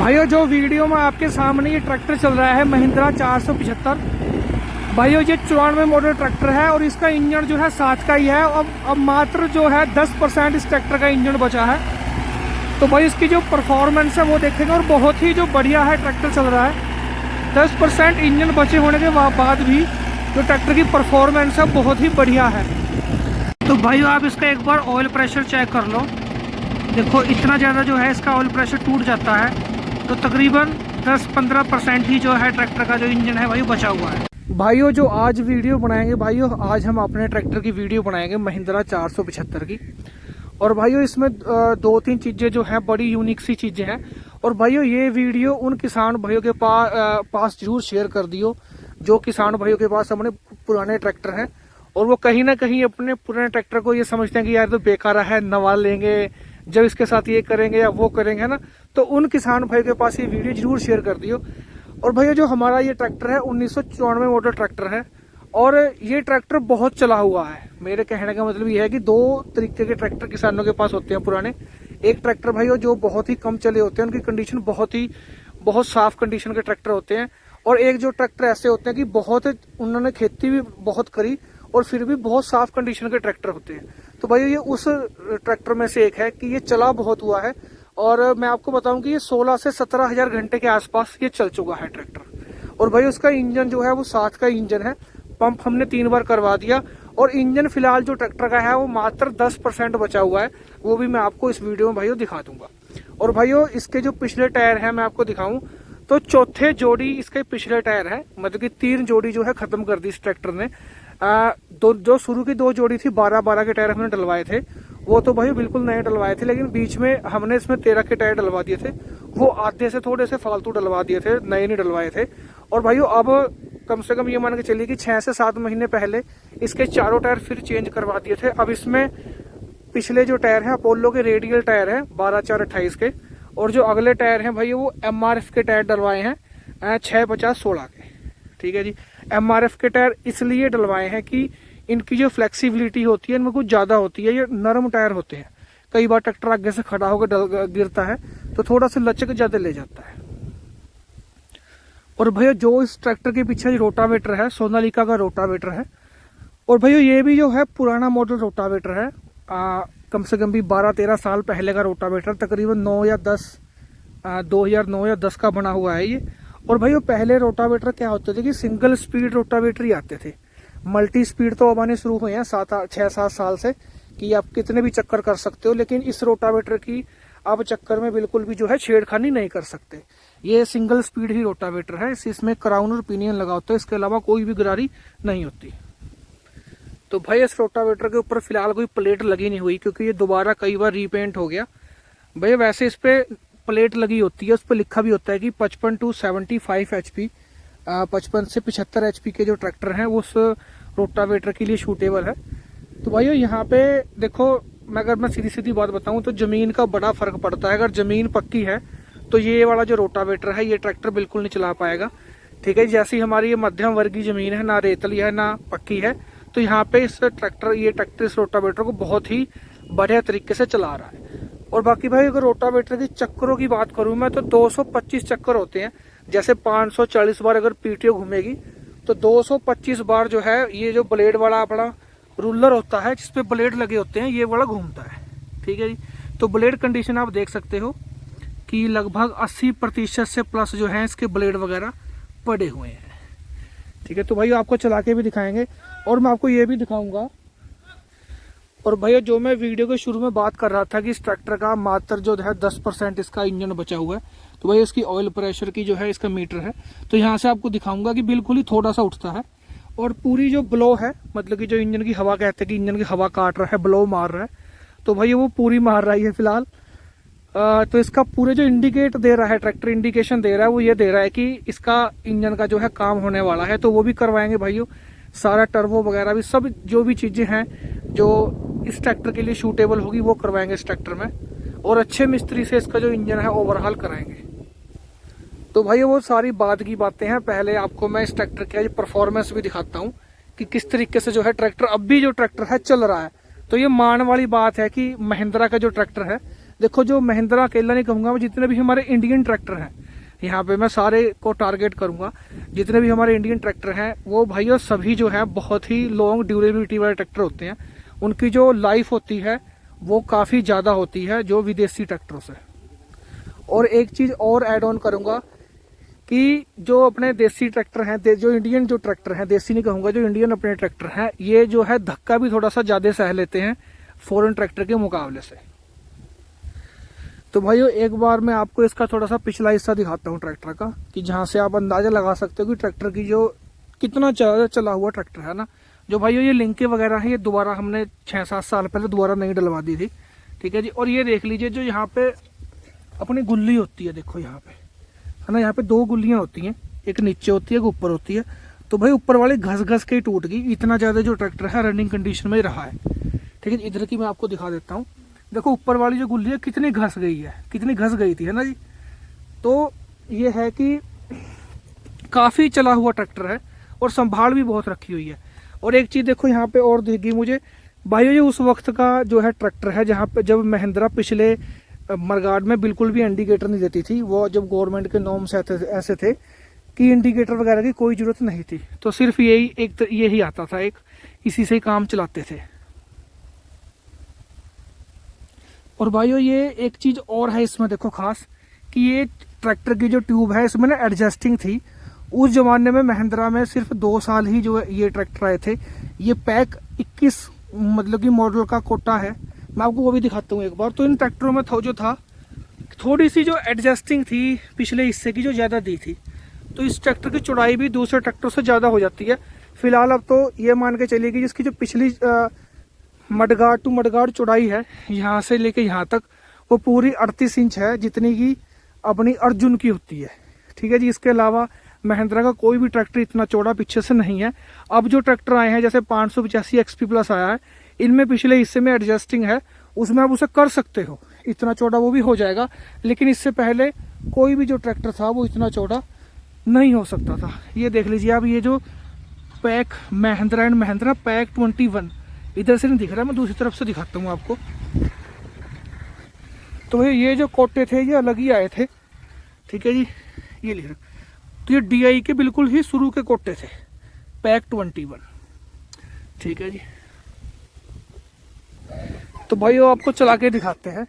भाइयों जो वीडियो में आपके सामने ये ट्रैक्टर चल रहा है महिंद्रा 475। भाइयों ये 94 मॉडल ट्रैक्टर है और इसका इंजन जो है 7 का ही है। अब मात्र जो है 10% इस ट्रैक्टर का इंजन बचा है। तो भाई इसकी जो परफॉर्मेंस है वो देखेंगे और बहुत ही जो बढ़िया है ट्रैक्टर चल रहा है। 10% इंजन बचे होने के बाद भी जो ट्रैक्टर की परफॉर्मेंस है बहुत ही बढ़िया है। तो भाइयों आप इसका एक बार ऑयल प्रेशर चेक कर लो। देखो इतना ज़्यादा जो है इसका ऑयल प्रेशर टूट जाता है। तो तकरीबन 10-15% ही जो है ट्रैक्टर का जो इंजन है भाई बचा हुआ है। भाइयों जो आज वीडियो बनाएंगे भाइयों, आज हम अपने ट्रैक्टर की वीडियो बनाएंगे महिंद्रा 475 की। और भाइयों इसमें 2-3 चीज़ें जो हैं बड़ी यूनिक सी चीज़ें हैं। और भाइयों ये वीडियो उन किसान भाइयों के पास जरूर शेयर कर दियो जो किसान भाइयों के पास अपने पुराने ट्रैक्टर हैं और वो कहीं ना कहीं अपने पुराने ट्रैक्टर को ये समझते हैं कि यार तो बेकार है, नवा लेंगे जब इसके साथ ये करेंगे या वो करेंगे, है ना। तो उन किसान भाई के पास ये वीडियो जरूर शेयर कर दियो। और भैया जो हमारा ये ट्रैक्टर है 1994 मॉडल ट्रैक्टर है और ये ट्रैक्टर बहुत चला हुआ है। मेरे कहने का मतलब ये है कि 2 तरीके के ट्रैक्टर किसानों के पास होते हैं पुराने। एक ट्रैक्टर भाई जो बहुत ही कम चले होते हैं, उनकी कंडीशन बहुत साफ कंडीशन के ट्रैक्टर होते हैं। और एक जो ट्रैक्टर ऐसे होते हैं कि बहुत उन्होंने खेती भी बहुत करी और फिर भी बहुत साफ कंडीशन के ट्रैक्टर होते हैं। तो भाई ये उस ट्रैक्टर में से एक है कि ये चला बहुत हुआ है। और मैं आपको बताऊं कि ये 16 से 17 हजार घंटे के आसपास ये चल चुका है ट्रैक्टर। और भाई उसका इंजन जो है वो 7 का इंजन है। पंप हमने 3 बार करवा दिया और इंजन फिलहाल जो ट्रैक्टर का है वो मात्र 10% बचा हुआ है। वो भी मैं आपको इस वीडियो में भाइयों दिखा दूंगा। और भाइयों इसके जो पिछले टायर है मैं आपको दिखाऊं तो चौथे जोड़ी इसके पिछले टायर है, मतलब कि 3 जोड़ी जो है खत्म कर दी इस ट्रैक्टर ने। जो शुरू की 2 जोड़ी थी 12-12 के टायर हमने डलवाए थे, वो तो भाई बिल्कुल नए डलवाए थे। लेकिन बीच में हमने इसमें 13 के टायर डलवा दिए थे, वो आधे से थोड़े से फालतू डलवा दिए थे, नए नहीं डलवाए थे। और भाइयों अब कम से कम ये मान के चलिए कि 6 से 7 महीने पहले इसके चारों टायर फिर चेंज करवा दिए थे। अब इसमें पिछले जो टायर है अपोलो के रेडियल टायर है 12-4-28 के, और जो अगले टायर है भाई वो MRF के टायर डलवाए हैं 6-50-16 के। ठीक है जी, MRF के टायर इसलिए डलवाए हैं कि इनकी जो फ्लेक्सिबिलिटी होती है इनमें कुछ ज्यादा होती है। ये नरम टायर होते हैं, कई बार ट्रैक्टर आगे से खड़ा होकर गिरता है तो थोड़ा सा लचक ज्यादा ले जाता है। और भैया जो इस ट्रैक्टर के पीछे रोटावेटर है सोनालिका का रोटावेटर है। और भैया ये भी जो है पुराना मॉडल रोटावेटर है, कम से कम भी 12-13 साल पहले का रोटावेटर, तकरीबन 2009 या 10 का बना हुआ है ये। और भाई वो पहले रोटावेटर क्या होते थे कि सिंगल स्पीड रोटावेटर ही आते थे। मल्टी स्पीड तो अब आने शुरू हुए हैं 6-7 साल से कि आप कितने भी चक्कर कर सकते हो। लेकिन इस रोटावेटर की आप चक्कर में बिल्कुल भी जो है छेड़खानी नहीं कर सकते। ये सिंगल स्पीड ही रोटावेटर है, इसमें क्राउन और पिनियन लगा होता है, इसके अलावा कोई भी गरारी नहीं होती। तो भाई इस रोटावेटर के ऊपर फिलहाल कोई प्लेट लगी नहीं हुई क्योंकि ये दोबारा कई बार रीपेंट हो गया। भाई वैसे इस पे प्लेट लगी होती है, उस पर लिखा भी होता है कि 55 to 75 HP, 55 से 75 HP के जो ट्रैक्टर हैं उस रोटावेटर के लिए सूटेबल है। तो भाइयों यहाँ पे देखो, अगर मैं सीधी सीधी बात बताऊं तो जमीन का बड़ा फर्क पड़ता है। अगर जमीन पक्की है तो ये वाला जो रोटावेटर है ये ट्रैक्टर बिल्कुल नहीं चला पाएगा। ठीक है, जैसी हमारी ये मध्यम वर्गीय जमीन है, ना रेतली है ना पक्की है, तो यहाँ पे इस ट्रैक्टर इस रोटावेटर को बहुत ही बढ़िया तरीके से चला रहा है। और बाकी भाई अगर रोटावेटर की चक्करों की बात करूं मैं तो 225 चक्कर होते हैं। जैसे 540 बार अगर PTO घूमेगी तो 225 बार जो है ये जो ब्लेड वाला अपना रूलर होता है जिसपे ब्लेड लगे होते हैं ये वाला घूमता है। ठीक है जी, तो ब्लेड कंडीशन आप देख सकते हो कि लगभग 80% से प्लस जो है इसके ब्लेड वगैरह पड़े हुए हैं। ठीक है, तो भाई आपको चला के भी दिखाएंगे और मैं आपको ये भी दिखाऊंगा। और भैया जो मैं वीडियो के शुरू में बात कर रहा था कि इस ट्रैक्टर का मात्र जो है 10% इसका इंजन बचा हुआ है, तो भाई इसकी ऑयल प्रेशर की जो है इसका मीटर है, तो यहाँ से आपको दिखाऊंगा कि बिल्कुल ही थोड़ा सा उठता है। और पूरी जो ब्लो है, मतलब कि जो इंजन की हवा कहते हैं कि इंजन की हवा काट रहा है, ब्लो मार रहा है, तो भाई वो पूरी मार रहा है फिलहाल। तो इसका पूरे जो इंडिकेट दे रहा है ट्रैक्टर, इंडिकेशन दे रहा है वो ये दे रहा है कि इसका इंजन का जो है काम होने वाला है। तो वो भी करवाएंगे भाइयों, सारा टर्बो वगैरह भी, सब जो भी चीजें हैं जो इस ट्रैक्टर के लिए सूटेबल होगी वो करवाएंगे इस ट्रैक्टर में। और अच्छे मिस्त्री से इसका जो इंजन है ओवरहाल कराएंगे। तो भाई वो सारी बात की बातें हैं। पहले आपको मैं इस ट्रैक्टर की परफॉर्मेंस भी दिखाता हूँ कि किस तरीके से जो है ट्रैक्टर अब भी जो ट्रैक्टर है चल रहा है। तो ये मान वाली बात है कि महिंद्रा का जो ट्रैक्टर है देखो जो महिंद्रा अकेला नहीं कहूँगा मैं, जितने भी हमारे इंडियन ट्रैक्टर हैं, यहाँ पे मैं सारे को टारगेट करूँगा, जितने भी हमारे इंडियन ट्रैक्टर हैं वो भाइयों सभी जो है बहुत ही लॉन्ग ड्यूरेबिलिटी वाले ट्रैक्टर होते हैं। उनकी जो लाइफ होती है वो काफ़ी ज़्यादा होती है जो विदेशी ट्रैक्टरों से। और एक चीज़ और ऐड ऑन करूँगा कि जो अपने देसी ट्रैक्टर हैं, जो इंडियन जो ट्रैक्टर हैं, देसी नहीं कहूँगा, जो इंडियन अपने ट्रैक्टर हैं, ये जो है धक्का भी थोड़ा सा ज़्यादा सह लेते हैं फॉरेन ट्रैक्टर के मुकाबले से। तो भाइयों एक बार मैं आपको इसका थोड़ा सा पिछला हिस्सा दिखाता हूँ ट्रैक्टर का, कि जहाँ से आप अंदाज़ा लगा सकते हो कि ट्रैक्टर की जो कितना चला हुआ ट्रैक्टर है ना। जो भाइयों ये लिंकें वगैरह हैं, ये दोबारा हमने 6-7 साल पहले दोबारा नहीं डलवा दी थी, ठीक है जी। और ये देख लीजिए जो यहाँ पे अपनी गुल्ली होती है, देखो यहाँ पे है ना, यहाँ पे 2 गुल्लियाँ होती हैं, एक नीचे होती है एक ऊपर होती है। तो भाई ऊपर वाली घस घस के ही टूट गई, इतना ज़्यादा जो ट्रैक्टर है रनिंग कंडीशन में रहा है, ठीक है। इधर की मैं आपको दिखा देता हूँ, देखो ऊपर वाली जो गुल्ली है कितनी घस गई है, कितनी घस गई थी, है ना जी। तो ये है कि काफ़ी चला हुआ ट्रैक्टर है और संभाल भी बहुत रखी हुई है। और एक चीज़ देखो यहाँ पे और दिखी मुझे भाइयों, ये उस वक्त का जो है ट्रैक्टर है जहाँ पे जब महिंद्रा पिछले मरगाड में बिल्कुल भी इंडिकेटर नहीं देती थी। वो जब गवर्नमेंट के नॉर्म्स ऐसे थे कि इंडिकेटर वगैरह की कोई ज़रूरत नहीं थी, तो सिर्फ यही आता था, एक इसी से ही काम चलाते थे। और भाइयों ये एक चीज़ और है इसमें देखो खास, कि ये ट्रैक्टर की जो ट्यूब है इसमें ना एडजस्टिंग थी। उस जमाने में महिंद्रा में सिर्फ 2 साल ही जो ये ट्रैक्टर आए थे। ये पैक 21 मतलब कि मॉडल का कोटा है, मैं आपको वो भी दिखाता हूँ एक बार। तो इन ट्रैक्टरों में जो था थोड़ी सी जो एडजस्टिंग थी पिछले हिस्से की जो ज़्यादा दी थी, तो इस ट्रैक्टर की चौड़ाई भी दूसरे ट्रैक्टरों से ज़्यादा हो जाती है। फिलहाल अब तो ये मान के चलिए कि जिसकी जो पिछली मडगार्ड टू मडगार्ड चौड़ाई है यहाँ से लेके यहाँ तक, वो पूरी 38 इंच है, जितनी की अपनी अर्जुन की होती है, ठीक है जी। इसके अलावा महिंद्रा का कोई भी ट्रैक्टर इतना चौड़ा पीछे से नहीं है। अब जो ट्रैक्टर आए हैं जैसे 585 XP प्लस आया है, इनमें पिछले हिस्से में एडजस्टिंग है, उसमें आप उसे कर सकते हो, इतना चौड़ा वो भी हो जाएगा। लेकिन इससे पहले कोई भी जो ट्रैक्टर था वो इतना चौड़ा नहीं हो सकता था। ये देख लीजिए आप, ये जो pack Mahindra and Mahindra pack 21 इधर से नहीं दिख रहा, मैं दूसरी तरफ से दिखाता हूँ आपको। तो ये जो कोटे थे ये अलग ही आए थे, ठीक है जी। ये लिख रहा, तो ये DI के बिल्कुल ही शुरू के कोटे थे, पैक 21, ठीक है जी। तो भाई वो आपको चला के दिखाते हैं,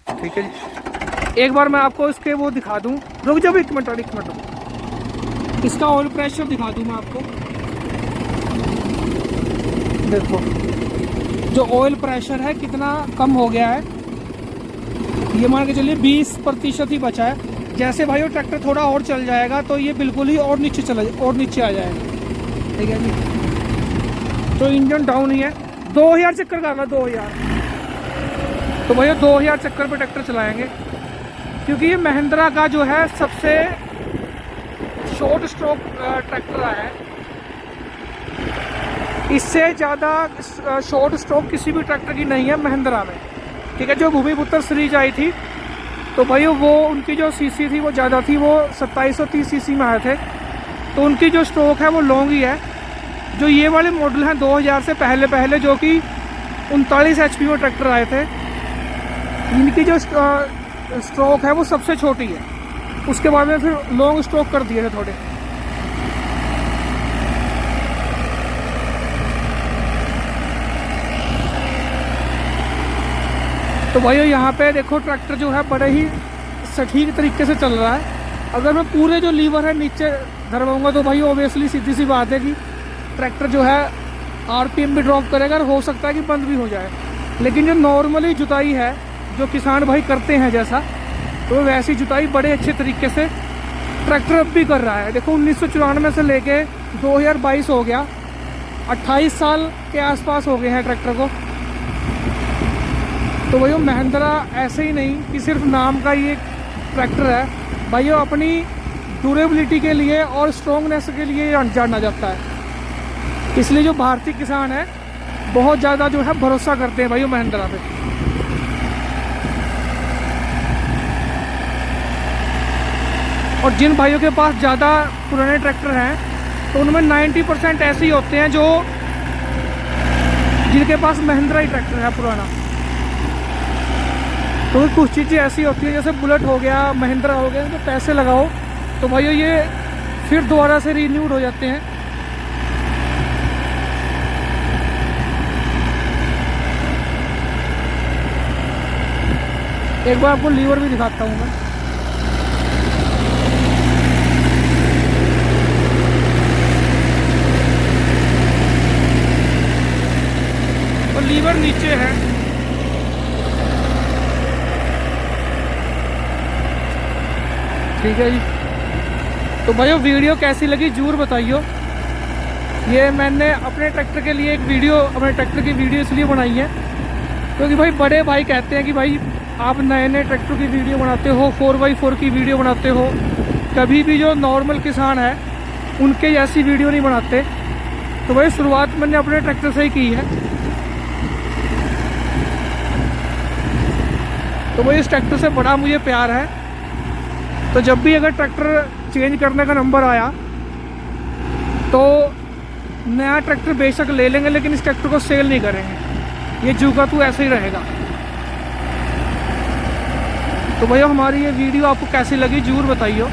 ठीक है जी। एक बार मैं आपको इसके वो दिखा दूं, रुक जाओ एक मिनट, इसका ऑयल प्रेशर दिखा दूं मैं आपको। देखो जो ऑयल प्रेशर है कितना कम हो गया है, ये मान के चलिए 20% ही बचा है। जैसे भाई वो ट्रैक्टर थोड़ा और चल जाएगा तो ये बिल्कुल ही और नीचे आ जाएगा, ठीक है जी। तो इंजन डाउन ही है, 2000 चक्कर करना 2000। तो भैया 2000 चक्कर पे ट्रैक्टर चलाएंगे, क्योंकि ये महिंद्रा का जो है सबसे शॉर्ट स्ट्रोक ट्रैक्टर है। इससे ज़्यादा शॉर्ट स्ट्रोक किसी भी ट्रैक्टर की नहीं है महिंद्रा में, ठीक है। जो भूमिपुत्र सीरीज आई थी तो भाई वो उनकी जो सीसी थी वो ज़्यादा थी, वो 2730 सीसी में आए थे, तो उनकी जो स्ट्रोक है वो लॉन्ग ही है। जो ये वाले मॉडल हैं 2000 से पहले जो कि 39 HP में ट्रैक्टर आए थे, इनकी जो स्ट्रोक है वो सबसे छोटी है। उसके बाद में फिर लॉन्ग स्ट्रोक कर दिए थे थोड़े। तो भाई यहाँ पे देखो ट्रैक्टर जो है बड़े ही सटीक तरीके से चल रहा है। अगर मैं पूरे जो लीवर है नीचे धरवाऊंगा तो भाई ओबियसली सीधी सी बात है कि ट्रैक्टर जो है RPM भी ड्रॉप करेगा और हो सकता है कि बंद भी हो जाए। लेकिन जो नॉर्मली जुताई है जो किसान भाई करते हैं जैसा, तो वैसी जुताई बड़े अच्छे तरीके से ट्रैक्टर अब भी कर रहा है। देखो 1994 से लेके 2022 हो गया, 28 साल के आसपास हो गए हैं ट्रैक्टर को। तो भाइयों महिंद्रा ऐसे ही नहीं कि सिर्फ नाम का ही एक ट्रैक्टर है, भाइयों अपनी ड्यूरेबिलिटी के लिए और स्ट्रॉन्गनेस के लिए जाना जाता है। इसलिए जो भारतीय किसान है बहुत ज़्यादा जो है भरोसा करते हैं भाइयों महिंद्रा पे। और जिन भाइयों के पास ज़्यादा पुराने ट्रैक्टर हैं तो उनमें 90% ऐसे ही होते हैं जो जिनके पास महिंद्रा ही ट्रैक्टर है पुराना। तो कुछ चीज़ें ऐसी होती हैं जैसे बुलेट हो गया, महिंद्रा हो गया, तो पैसे लगाओ तो भाइयों ये फिर दोबारा से रीन्यूड हो जाते हैं। एक बार आपको लीवर भी दिखाता हूँ मैं। तो लीवर नीचे है। ठीक है जी। तो भाइयों वीडियो कैसी लगी जरूर बताइए। ये मैंने अपने ट्रैक्टर के लिए एक वीडियो, अपने ट्रैक्टर की वीडियो इसलिए बनाई है क्योंकि भाई बड़े भाई कहते हैं कि भाई आप नए नए ट्रैक्टर की वीडियो बनाते हो, 4x4 की वीडियो बनाते हो, कभी भी जो नॉर्मल किसान है उनके जैसी वीडियो नहीं बनाते। तो भाई शुरुआत मैंने अपने ट्रैक्टर से ही की है। तो भाई इस ट्रैक्टर से बड़ा मुझे प्यार है। तो जब भी अगर ट्रैक्टर चेंज करने का नंबर आया तो नया ट्रैक्टर बेशक ले लेंगे, लेकिन इस ट्रैक्टर को सेल नहीं करेंगे। ये जू का तू ऐसे ही रहेगा। तो भैया हमारी ये वीडियो आपको कैसी लगी जरूर बताइए।